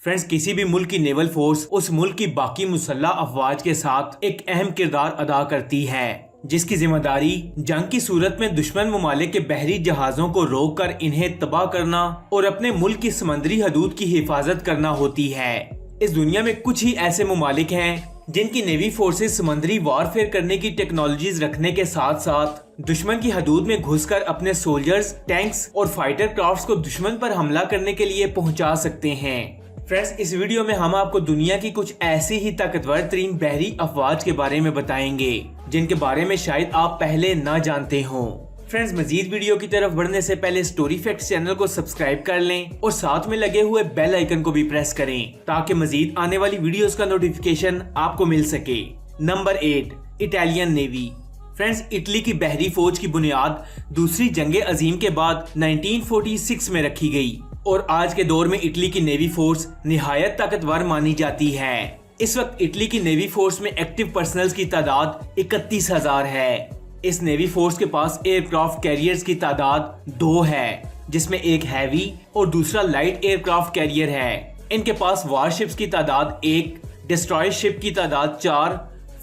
Friends کسی بھی ملک کی نیول فورس اس ملک کی باقی مسلح افواج کے ساتھ ایک اہم کردار ادا کرتی ہے، جس کی ذمہ داری جنگ کی صورت میں دشمن ممالک کے بحری جہازوں کو روک کر انہیں تباہ کرنا اور اپنے ملک کی سمندری حدود کی حفاظت کرنا ہوتی ہے۔ اس دنیا میں کچھ ہی ایسے ممالک ہیں جن کی نیوی فورسز سمندری وارفیئر کرنے کی ٹیکنالوجیز رکھنے کے ساتھ ساتھ دشمن کی حدود میں گھس کر اپنے سولجرز، ٹینکس اور فائٹر کرافٹس کو دشمن پر حملہ کرنے کے لیے پہنچا سکتے ہیں۔ فرینڈز اس ویڈیو میں ہم آپ کو دنیا کی کچھ ایسی ہی طاقتور ترین بحری افواج کے بارے میں بتائیں گے جن کے بارے میں شاید آپ پہلے نہ جانتے ہوں۔ فرینڈز مزید ویڈیو کی طرف بڑھنے سے پہلے سٹوری فیکٹس چینل کو سبسکرائب کر لیں اور ساتھ میں لگے ہوئے بیل آئیکن کو بھی پریس کریں تاکہ مزید آنے والی ویڈیوز کا نوٹیفیکیشن آپ کو مل سکے۔ Number 8، Italian navy. Friends Italy کی بحری فوج کی بنیاد دوسری جنگ عظیم کے بعد 1946 میں رکھی گئی اور آج کے دور میں اٹلی کی نیوی فورس نہایت طاقتور مانی جاتی ہے۔ اس وقت اٹلی کی نیوی فورس میں ایکٹیو پرسنلز کی تعداد 31,000 ہے۔ اس نیوی فورس کے پاس ایئر کرافٹ کیریئرز کی تعداد 2 ہے، جس میں ایک ہیوی اور دوسرا لائٹ ایئر کرافٹ کیریئر ہے۔ ان کے پاس وار شپس کی تعداد 1، ڈسٹرائر شپ کی تعداد 4،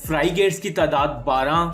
فرائی گیٹس کی تعداد 12،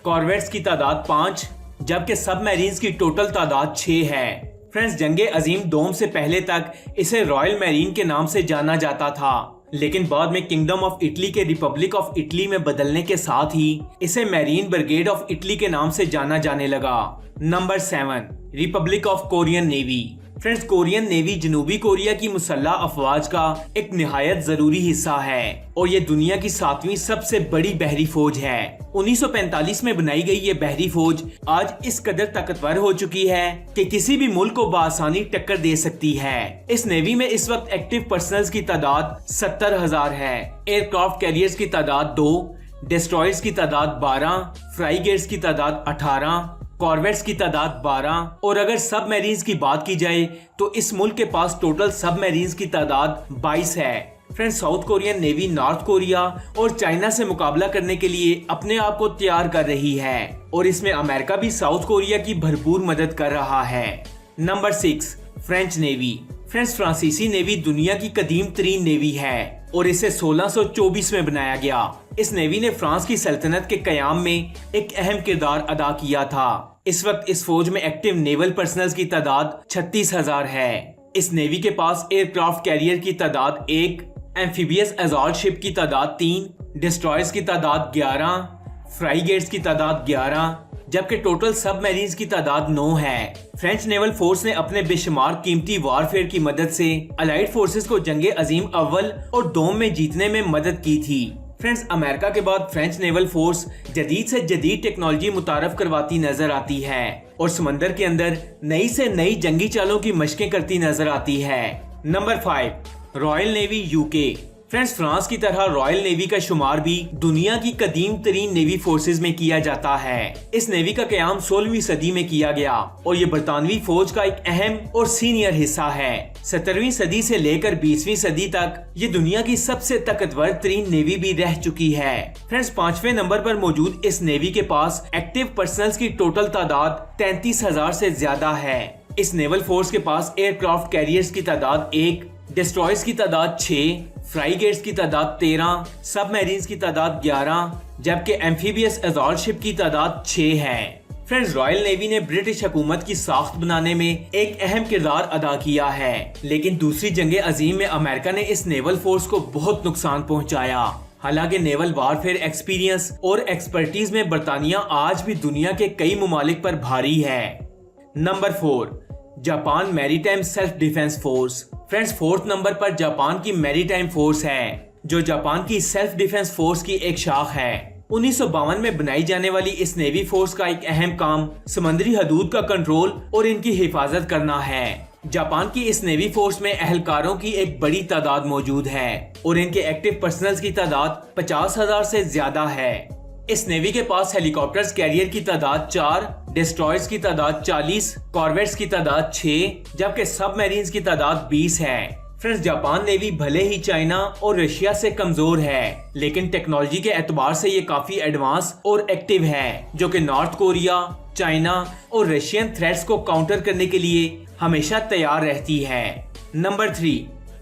کارویٹس کی تعداد 5، جبکہ سب میرینز کی ٹوٹل تعداد 6 ہے۔ فرینڈز جنگ عظیم دوم سے پہلے تک اسے رائل میرین کے نام سے جانا جاتا تھا، لیکن بعد میں کنگڈم آف اٹلی کے ریپبلک آف اٹلی میں بدلنے کے ساتھ ہی اسے میرین بریگیڈ آف اٹلی کے نام سے جانا جانے لگا۔ Number 7، republic of Korean navy. Friends Korean navy جنوبی کوریا کی مسلح افواج کا ایک نہایت ضروری حصہ ہے اور یہ دنیا کی 7ویں سب سے بڑی بحری فوج ہے۔ 1945 میں بنائی گئی یہ بحری فوج آج اس قدر طاقتور ہو چکی ہے کہ کسی بھی ملک کو بآسانی ٹکر دے سکتی ہے۔ اس نیوی میں اس وقت ایکٹیو پرسنلز کی تعداد 70,000 ہے، ایئر کرافٹ کیریئرز کی تعداد 2، ڈسٹرائرز کی تعداد 12، فرائی گیٹس کی تعداد 18، کارویٹس کی تعداد 12 اور اگر سب میرینز کی بات کی جائے تو اس ملک کے پاس ٹوٹل سب میرینز کی تعداد 22 ہے۔ Friend south Korean navy north Korea اور چائنا سے مقابلہ کرنے کے لیے اپنے آپ کو تیار کر رہی ہے اور اس میں امریکہ بھی ساؤتھ کوریا کی بھرپور مدد کر رہا ہے۔ Number 6، French navy. فرینڈز فرانسیسی نیوی دنیا کی قدیم ترین نیوی ہے اور اسے 1624 میں بنایا گیا۔ اس نیوی نے فرانس کی سلطنت کے قیام میں ایک اہم کردار ادا کیا تھا۔ اس وقت اس فوج میں ایکٹیو نیول پرسنلز کی تعداد 36,000 ہے۔ اس نیوی کے پاس ایئر کرافٹ کیریئر کی تعداد 1، ایمفیبیس اسالٹ شپ کی تعداد 3، ڈسٹرائرز کی تعداد 11، فرائی گیٹس کی تعداد 11، جبکہ ٹوٹل سب میرینز کی تعداد 9 ہے۔ فرینچ نیول فورس نے اپنے بے شمار قیمتی وارفیئر کی مدد سے الائڈ فورسز کو جنگ عظیم اول اور دوم میں جیتنے میں مدد کی تھی۔ فرینڈز امریکہ کے بعد فرینچ نیول فورس جدید سے جدید ٹیکنالوجی متعارف کرواتی نظر آتی ہے اور سمندر کے اندر نئی سے نئی جنگی چالوں کی مشقیں کرتی نظر آتی ہے۔ Number 5، Royal navy UK۔ Friends France کی طرح رائل نیوی کا شمار بھی دنیا کی قدیم ترین نیوی فورسز میں کیا جاتا ہے۔ اس نیوی کا قیام 16ویں صدی میں کیا گیا اور یہ برطانوی فوج کا ایک اہم اور سینئر حصہ ہے۔ 17ویں صدی سے لے کر 20ویں صدی تک یہ دنیا کی سب سے طاقتور ترین نیوی بھی رہ چکی ہے۔ فرینڈز 5ویں نمبر پر موجود اس نیوی کے پاس ایکٹیو پرسنلز کی ٹوٹل تعداد 33,000 سے زیادہ ہے۔ اس نیول فورس کے پاس ایئر کرافٹ کیریئرز کی تعداد 1، ڈسٹرائرز کی تعداد 6، فرائی گیٹس کی تعداد 13، سب میرینز کی تعداد 11، جبکہ ایمفیبیس اسالٹ شپ کی تعداد 6 ہے۔ فرینڈز رائل نیوی نے برٹش حکومت کی ساخت بنانے میں ایک اہم کردار ادا کیا ہے، لیکن دوسری جنگ عظیم میں امریکہ نے اس نیول فورس کو بہت نقصان پہنچایا۔ حالانکہ نیول وارفیئر ایکسپیرینس اور ایکسپرٹیز میں برطانیہ آج بھی دنیا کے کئی ممالک پر بھاری ہے۔ Number 4، Japan maritime self defence force. Friends 4تھ نمبر پر جاپان کی میری ٹائم فورس ہے جو جاپان کی سیلف ڈیفنس فورس کی ایک شاخ ہے۔ 1952 میں بنائی جانے والی اس نیوی فورس کا ایک اہم کام سمندری حدود کا کنٹرول اور ان کی حفاظت کرنا ہے۔ جاپان کی اس نیوی فورس میں اہلکاروں کی ایک بڑی تعداد موجود ہے اور ان کے ایکٹیو پرسنلز کی تعداد 50,000 سے زیادہ ہے۔ اس نیوی کے پاس ہیلی کاپٹرز کیریئر کی تعداد 4، ڈسٹرائرز کی تعداد 40، کارویٹس کی تعداد 6، جبکہ سب میرینز کی تعداد 20 ہے۔ فرینڈز جاپان نیوی بھلے ہی چائنا اور رشیا سے کمزور ہے، لیکن ٹیکنالوجی کے اعتبار سے یہ کافی ایڈوانس اور ایکٹیو ہے، جو کہ نارتھ کوریا، چائنا اور رشین تھریٹس کو کاؤنٹر کرنے کے لیے ہمیشہ تیار رہتی ہے۔ نمبر 3،